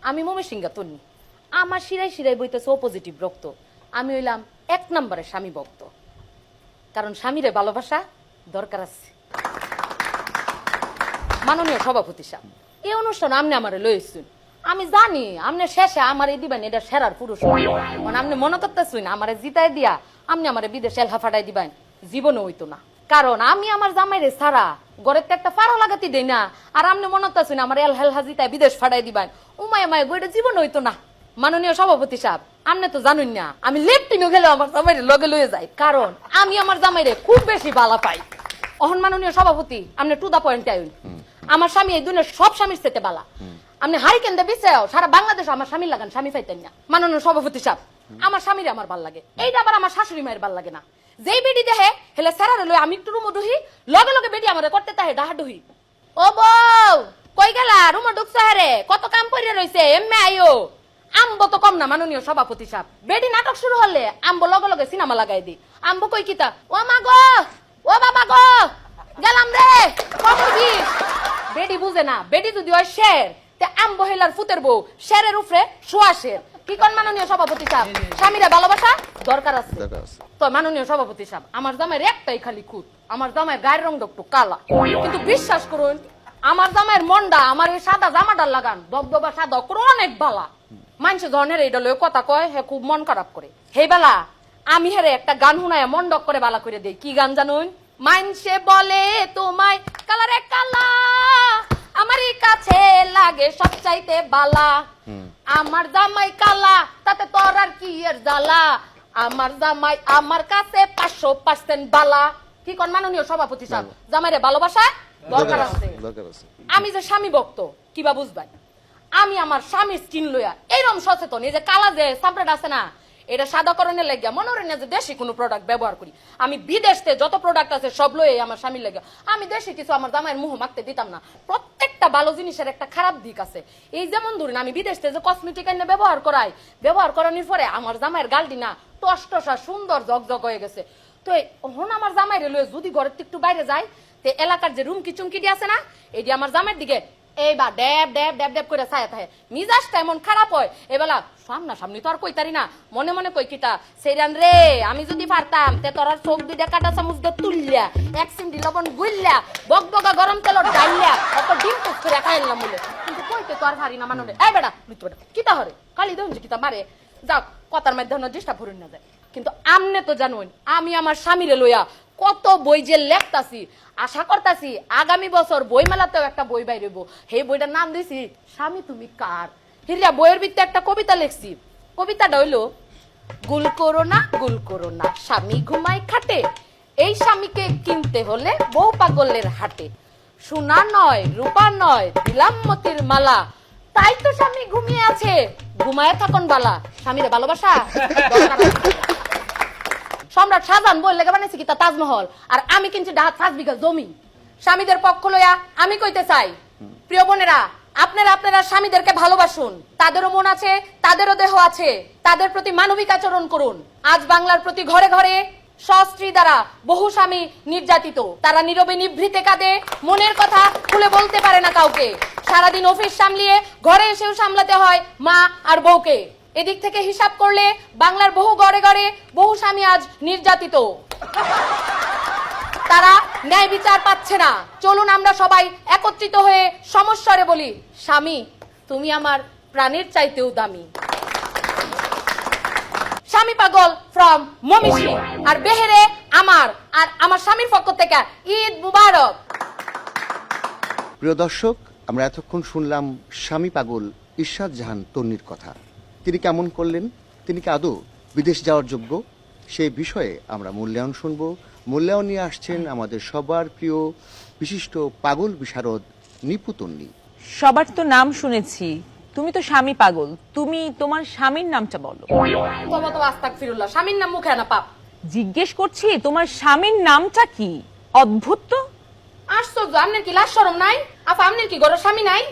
আমি ময়মনসিংহ তন্নি, আমার শিরায় শিরায় বইতেছে ও পজিটিভ রক্ত। আমি হইলাম 1 নম্বরের স্বামী ভক্ত, কারণ স্বামীরে ভালোবাসা দরকার আছে। মাননীয় সভাপতি সাহেব, এই অনুষ্ঠান আপনি আমারে লইছেন, আমি জানি আপনি শেষে আমারে দিবেন এটা সেরার পুরস্কার, মানে আপনি মনে করতেছেন আমারে জিতাই দিয়া আপনি আমারে বিদেশে এলহা ফাটাই দিবেন, জীবনে হইতো না। কারণ আমি আমার জামাইরে ছাড়া ঘরের তো একটা ফাড়া লাগাতে দেই না, আর আপনি মনে করতেছেন আমার এলহা জিতাই বিদেশ ফাটাই দিবেন, উমায় মায় গইটা জীবন হইতো না। মাননীয় সভাপতি সাহেব, আপনি তো জানুন না আমি লেফটিনও গেলে আমার জামাইরে লগে লয়ে যাই, কারণ আমি আমার জামাইরে খুব বেশি বালা পাই। অহন মাননীয় সভাপতি, আপনি টু দা পয়েন্ট আইন, আমার স্বামী এই দুনিয়ার সব স্বামীর চেয়ে বালা। আপনি হারিকেন দে বিচাও সারা বাংলাদেশ আমার স্বামী লাগান, স্বামী পাইতেন না। মাননীয় সভাপতি সাহেব, আমার স্বামীরে আমার ভাল লাগে, এইটা আবার আমার শাশুড়ি মায়ের ভাল লাগে না। যেই বেডি দেহে হেলে সারারে লই আমি একটু রুমো ঢুহি, লগে লগে বেডি আমারে করতে তাহে ডাহা ঢুহি। ও বউ কই গেলা, রুমো ঢুকছ হেরে, কত কাম পড়ে রইছে, এমএ আইও। আম্ব তো কম না মাননীয় সভাপতি সাহেব, বেডি নাটক শুরু হলে আম্ব লগে লগে সিনেমা লাগাই দি। আম্ব কই কিতা, ও মা গো, ও বাবা গো, গেলাম রে কমবি। বেডি বুঝে না, বেডি যদি হয় শের তে আম্ব হেলার ফুতের বউ শেরের উপরে শোয়া শের। কি কোন মাননীয় সভাপতি সাহেব, স্বামীরা ভালোবাসা দরকার আছে। তো মাননীয় সভাপতি সাহেব, আমার জামাইয়ের একটাই খালি খুঁত, আমার জামাইয়ের গায়ের রং একটু কালা, কিন্তু বিশ্বাস করুন আমার জামাইয়ের মনটা আমার এই সাদা জামাটা লাগান দবদবা সাদা করে অনেক বালা। মানুষ ধরনের এইটা লয়ে কথা কয় হে খুব মন খারাপ করে, হে বেলা আমি হেরে একটা গান শুনায় মন ডক করে বালা করে দেই। কি গান জানুন, মাইনসে বলে তোমায় কালারে কালা, আমারই কাছে লাগে সবচাইতে বালা, আমার জামাই কালা তাতে তোর আর কি এর জ্বালা, আমার জামাই আমার কাছে 500% বালা। কি কোন মাননীয় সভাপতি সাহেব, জামাইরে ভালোবাসা দরকার আছে। আমি যে স্বামী ভক্ত কিবা বুঝবাই, আমি আমার স্বামীর স্কিন লইয়া এইরকম সচেতন, এই যে কালা যে সাপড়াটা আছে না এটা সাদাকরণের লাগিয়া মনে হয় না যে দেশি কোনো প্রোডাক্ট ব্যবহার করি, আমি বিদেশে যত প্রোডাক্ট আছে সব লয়ে আমার স্বামীর লাগিয়া। আমি দেশি কিছু আমার জামাইয়ের মুহ মাখতে দিতাম না, প্রত্যেকটা ভালো জিনিসের একটা খারাপ দিক আছে। এই যেমন ধরুন আমি বিদেশে যে কসমেটিক এনে ব্যবহার করাই, ব্যবহার করানোর পরে আমার জামাইয়ের গালটি না টসটসা সুন্দর জগজগ হয়ে গেছে। তো এখন আমার জামাইরে লয়ে যদি ঘরের একটু বাইরে যায়, তে এলাকার যে রুমকি চুমকিটি আছে না এটি আমার জামাইয়ের দিকে এইবার ড্যাব ড্যাব ড্যাব ড্যাব করে ছায়া থাকে, মিজাজটা এমন খারাপ হয় এবেলা সামনা সামনি তো আর কইতারি না, মনে মনে কই কিতা সেইরান রে আমি যদি পারতাম তে তোর চোখ দুইটা কাটা চামচ দিয়ে তুললা, 1 চিমটি লবণ গুললা, বকবকা গরম তেলত ডাইলা অত ডিম টুক করে খাইলাম বলে, কিন্তু কইতে তো আর পারি না মানুষ। এই বেটা লুইতো বেটা কিতা হরে কালি দেন যে কিতা মারে যাও কথার মাধ্যমে ডিস্টার্ব হরুন না যায়। কিন্তু আমনে তো জানুন আমি আমার স্বামীরে লইয়া কত বই যে লেখতাছি, আশা করতাছি আগামী বছর বই মেলাতেও একটা বই বাইরেব, সেই বইটার নাম দিয়েছি স্বামী তুমি কার। হিরিয়া বইয়ের ভিতরে একটা কবিতা লিখছি, কবিতাটা হইলো গুল করো না স্বামী ঘুমায় খাটে, এই স্বামীকে কিনতে হলে বউ পাগলের হাটে, সোনা নয় রূপা নয় দিলাম মতির মালা, তাই তো স্বামী ঘুমিয়ে আছে ঘুমায় থাকুন বালা। স্বামীরে ভালোবাসা সম্রাট শাহজাহান বই লেগে বানাইছে কি তা তাজমহল, আর আমি কিনছি 5 বিঘা জমি। স্বামীদের পক্ষ লইয়া আমি কইতে চাই, প্রিয় বোনেরা আপনারা আপনারা স্বামীদেরকে ভালোবাসুন, তাদেরও মন আছে তাদেরও দেহ আছে, তাদের প্রতি মানবিক আচরণ করুন। আজ বাংলার প্রতি ঘরে ঘরে স্ত্রী দ্বারা বহু স্বামী নির্যাতিত, তারা নীরবে নিভৃতে কাঁদে, মনের কথা খুলে বলতে পারে না কাউকে, সারাদিন অফিস সামলিয়ে ঘরে এসেও সামলাতে হয় মা আর বউকে। এদিক থেকে হিসাব করলে বাংলার বহু ঘরে ঘরে বহু স্বামী আজ নির্যাতিত, তারা ন্যায় বিচার পাচ্ছে না। চলুন আমরা সবাই একত্রিত হয়ে সমস্যারে বলি, স্বামী তুমি আমার প্রাণের চাইতেও দামি। স্বামী পাগল ফ্রম মমিষি, আর বেহেরে আমার আর আমার স্বামীর পক্ষ থেকে ঈদ মুবারক। প্রিয় দর্শক, আমরা এতক্ষণ শুনলাম স্বামী পাগল ইরশাদ জাহান তন্নির কথা। তিনি কেমন করলেন, তিনি কি আদৌ বিদেশ যাওয়ার যোগ্য, সেই বিষয়ে আমরা মূল্যায়ন শুনবো। মূল্যায়ন নিয়ে আসছেন আমাদের সবার প্রিয় বিশিষ্ট পাগল বিশারদ নিপু তন্নি। সবার তো নাম শুনেছি, তুমি তো স্বামী পাগল, তুমি তোমার স্বামীর নামটা বলো। তোমার তো আস্তাগফিরুল্লাহ, স্বামীর নাম মুখে না পাপ। জিজ্ঞেস করছি তোমার স্বামীর নামটা কি? অদ্ভুত তো। আশ্চর্য, আপনার কি লাজ শরম নাই? আপা আপনার কি ঘরের স্বামী নাই?